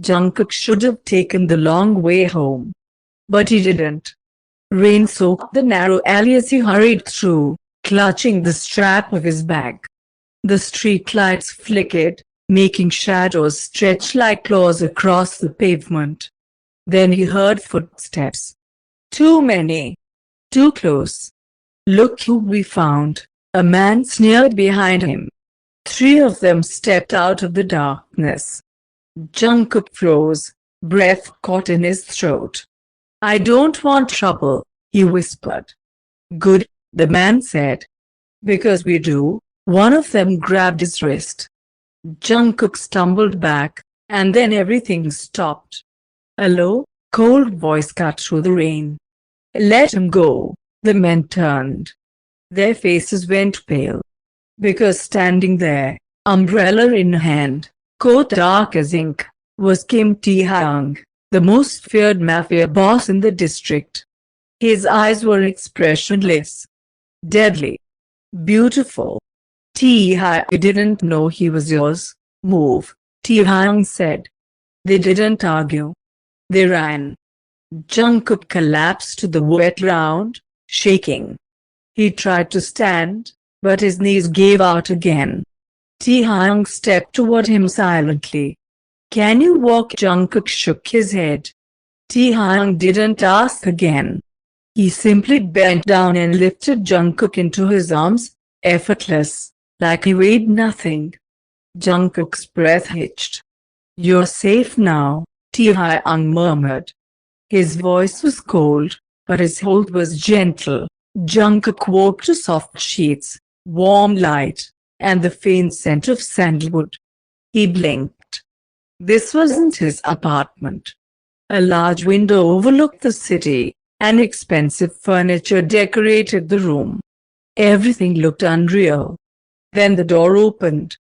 Jungkook should have taken the long way home. But he didn't. Rain soaked the narrow alley as he hurried through, clutching the strap of his bag. The streetlights flickered, making shadows stretch like claws across the pavement. Then he heard footsteps. Too many. Too close. "Look who we found," a man sneered behind him. 3 of them stepped out of the darkness. Jungkook froze, breath caught in his throat. "I don't want trouble," he whispered. "Good," the man said. "Because we do." One of them grabbed his wrist. Jungkook stumbled back, and then everything stopped. A low, cold voice cut through the rain. "Let him go." The men turned. Their faces went pale. Because standing there, umbrella in hand, coat dark as ink, was Kim Taehyung, the most feared Mafia boss in the district. His eyes were expressionless. Deadly. Beautiful. "Taehyung, I didn't know he was yours." "Move," Taehyung said. They didn't argue. They ran. Jungkook collapsed to the wet ground, shaking. He tried to stand, but his knees gave out again. Taehyung stepped toward him silently. "Can you walk?" Jungkook shook his head. Taehyung didn't ask again. He simply bent down and lifted Jungkook into his arms, effortless, like he weighed nothing. Jungkook's breath hitched. "You're safe now," Taehyung murmured. His voice was cold, but his hold was gentle. Jungkook woke to soft sheets, warm light, and the faint scent of sandalwood. He blinked. This wasn't his apartment. A large window overlooked the city, and expensive furniture decorated the room. Everything looked unreal. Then the door opened.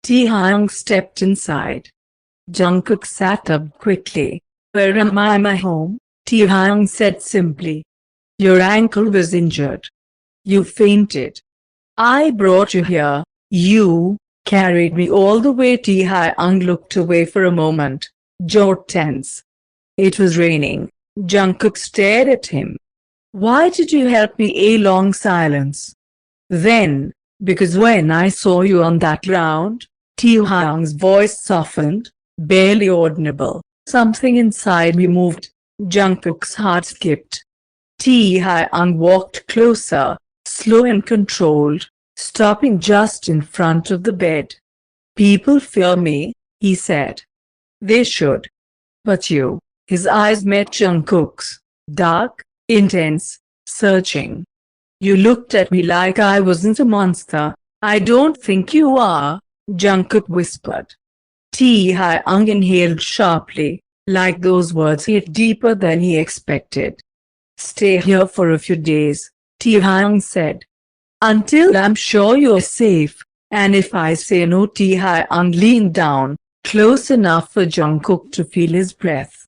Taehyung stepped inside. Jungkook sat up quickly. "Where am I? My home?" Taehyung said simply. "Your ankle was injured. You fainted. I brought you here. You carried me all the way." Taehyung looked away for a moment, jaw tense. It was raining. Jungkook stared at him. "Why did you help me?" A long silence. Then, "Because when I saw you on that ground," Taehyung's voice softened, barely audible, "something inside me moved." Jungkook's heart skipped. Taehyung walked closer, slow and controlled, stopping just in front of the bed. "People fear me," he said. "They should. But you." His eyes met Jungkook's, dark, intense, searching. "You looked at me like I wasn't a monster." "I don't think you are," Jungkook whispered. Taehyung inhaled sharply, like those words hit deeper than he expected. "Stay here for a few days," Taehyung said. "Until I'm sure you're safe, and if I say no." Taehyung leaned down, close enough for Jungkook to feel his breath.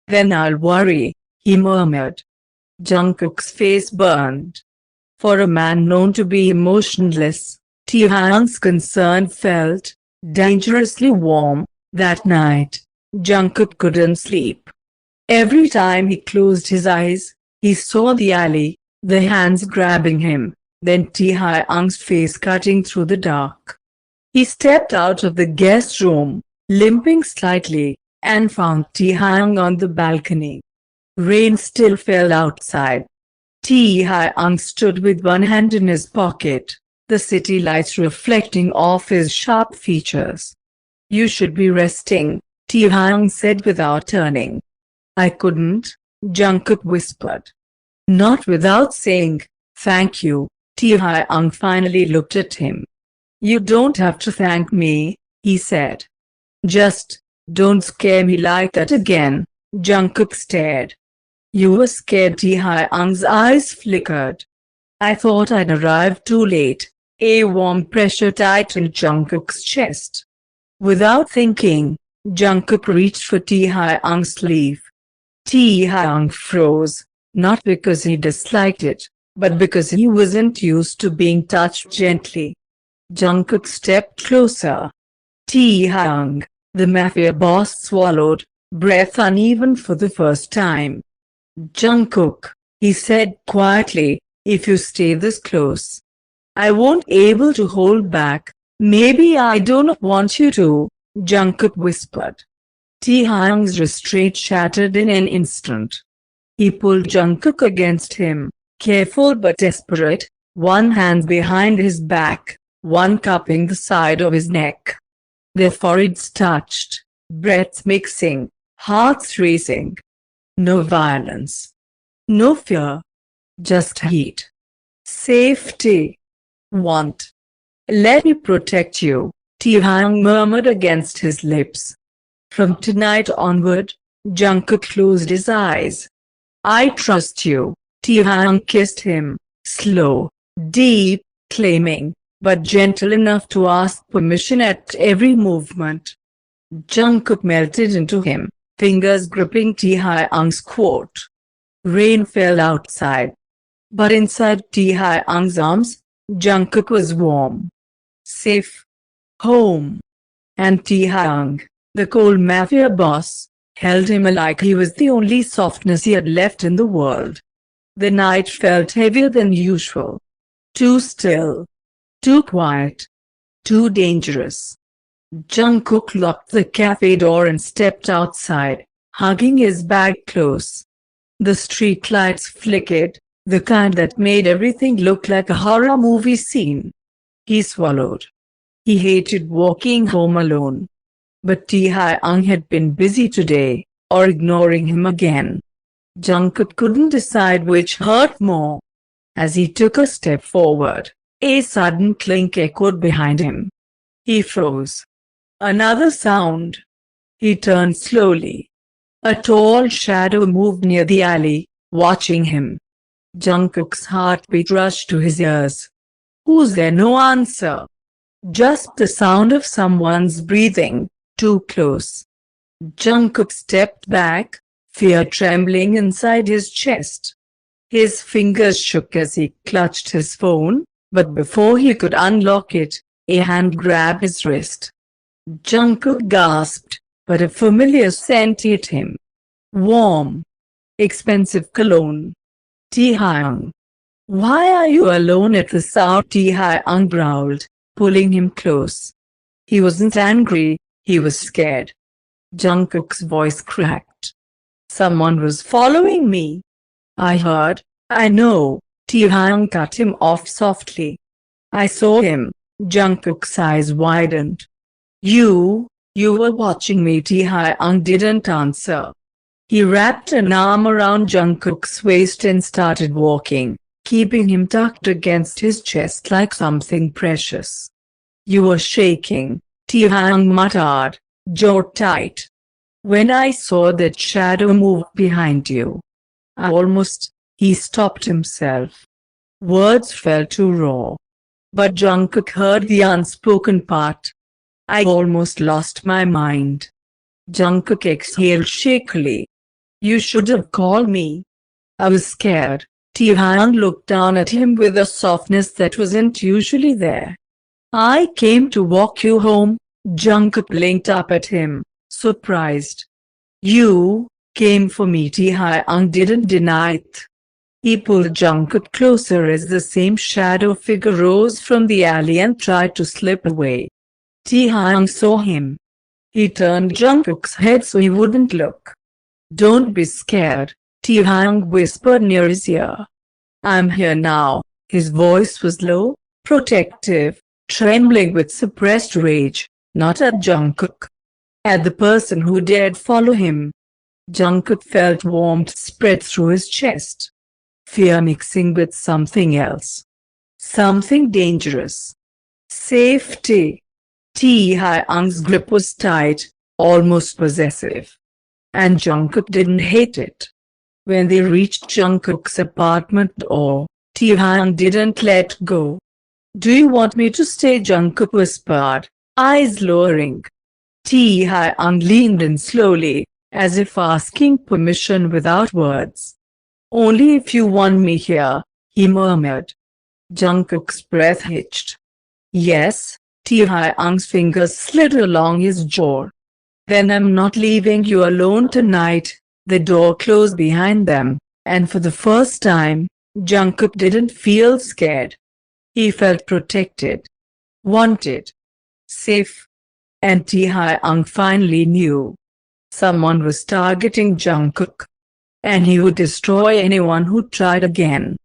"Then I'll worry," he murmured. Jungkook's face burned. For a man known to be emotionless, Taehyung's concern felt dangerously warm. That night, Jungkook couldn't sleep. Every time he closed his eyes, he saw the alley, the hands grabbing him, then Taehyung's face cutting through the dark. He stepped out of the guest room, limping slightly, and found Taehyung on the balcony. Rain still fell outside. Taehyung stood with one hand in his pocket, the city lights reflecting off his sharp features. "You should be resting," Taehyung said without turning. "I couldn't," Jungkook whispered. "Not without saying, thank you." Taehyung finally looked at him. "You don't have to thank me," he said. "Just don't scare me like that again." Jungkook stared. "You were scared?" Taehyung's eyes flickered. "I thought I'd arrived too late." A warm pressure tightened Jungkook's chest. Without thinking, Jungkook reached for Taehyung's sleeve. Taehyung froze, not because he disliked it, but because he wasn't used to being touched gently. Jungkook stepped closer. "Taehyung, The Mafia boss swallowed, breath uneven for the first time. "Jungkook," he said quietly, "if you stay this close, I won't able to hold back." "Maybe I don't want you to," Jungkook whispered. Taehyung's restraint shattered in an instant. He pulled Jungkook against him, careful but desperate, one hand behind his back, one cupping the side of his neck. Their foreheads touched, breaths mixing, hearts racing. No violence. No fear. Just heat. Safety. Want. "Let me protect you," Taehyung murmured against his lips. From tonight onward, Jungkook closed his eyes. "I trust you," Taehyung kissed him, slow, deep, claiming, but gentle enough to ask permission at every movement. Jungkook melted into him, fingers gripping Taehyung's coat. Rain fell outside. But inside Taehyung's arms, Jungkook was warm. Safe. Home. And Taehyung, the cold Mafia boss, held him like he was the only softness he had left in the world. The night felt heavier than usual. Too still. Too quiet. Too dangerous. Jungkook locked the cafe door and stepped outside, hugging his bag close. The streetlights flickered, the kind that made everything look like a horror movie scene. He swallowed. He hated walking home alone. But Taehyung had been busy today, or ignoring him again. Jungkook couldn't decide which hurt more. As he took a step forward, a sudden clink echoed behind him. He froze. Another sound. He turned slowly. A tall shadow moved near the alley, watching him. Jungkook's heartbeat rushed to his ears. "Who's there?" No answer. Just the sound of someone's breathing, too close. Jungkook stepped back, fear trembling inside his chest. His fingers shook as he clutched his phone, but before he could unlock it, a hand grabbed his wrist. Jungkook gasped, but a familiar scent hit him. Warm, expensive cologne. Taehyung. "Why are you alone at this hour?" Taehyung growled, pulling him close. He wasn't angry, he was scared. Jungkook's voice cracked. "Someone was following me. I heard." "I know," Taehyung cut him off softly. "I saw him." Jungkook's eyes widened. You were watching me." Taehyung didn't answer. He wrapped an arm around Jungkook's waist and started walking, keeping him tucked against his chest like something precious. "You were shaking," Taehyung muttered, jaw tight. "When I saw that shadow move behind you, I almost—" He stopped himself. Words felt too raw. But Jungkook heard the unspoken part. "I almost lost my mind." Jungkook exhaled shakily. "You should have called me. I was scared." Taehyung looked down at him with a softness that wasn't usually there. "I came to walk you home." Jungkook blinked up at him, surprised. "You came for me." Taehyung didn't deny it. He pulled Jungkook closer as the same shadow figure rose from the alley and tried to slip away. Taehyung saw him. He turned Jungkook's head so he wouldn't look. "Don't be scared," Taehyung whispered near his ear. "I'm here now." His voice was low, protective, trembling with suppressed rage, not at Jungkook. At the person who dared follow him. Jungkook felt warmth spread through his chest. Fear mixing with something else. Something dangerous. Safety. Taehyung's grip was tight, almost possessive. And Jungkook didn't hate it. When they reached Jungkook's apartment door, Taehyung didn't let go. "Do you want me to stay?" Jungkook whispered, eyes lowering. Taehyung leaned in slowly, as if asking permission without words. "Only if you want me here," he murmured. Jungkook's breath hitched. "Yes." Taehyung's fingers slid along his jaw. Then I'm not leaving you alone tonight. The door closed behind them, and for the first time, Jungkook didn't feel scared. He felt protected, wanted, safe. And Taehyung finally knew. Someone was targeting Jungkook, and he would destroy anyone who tried again.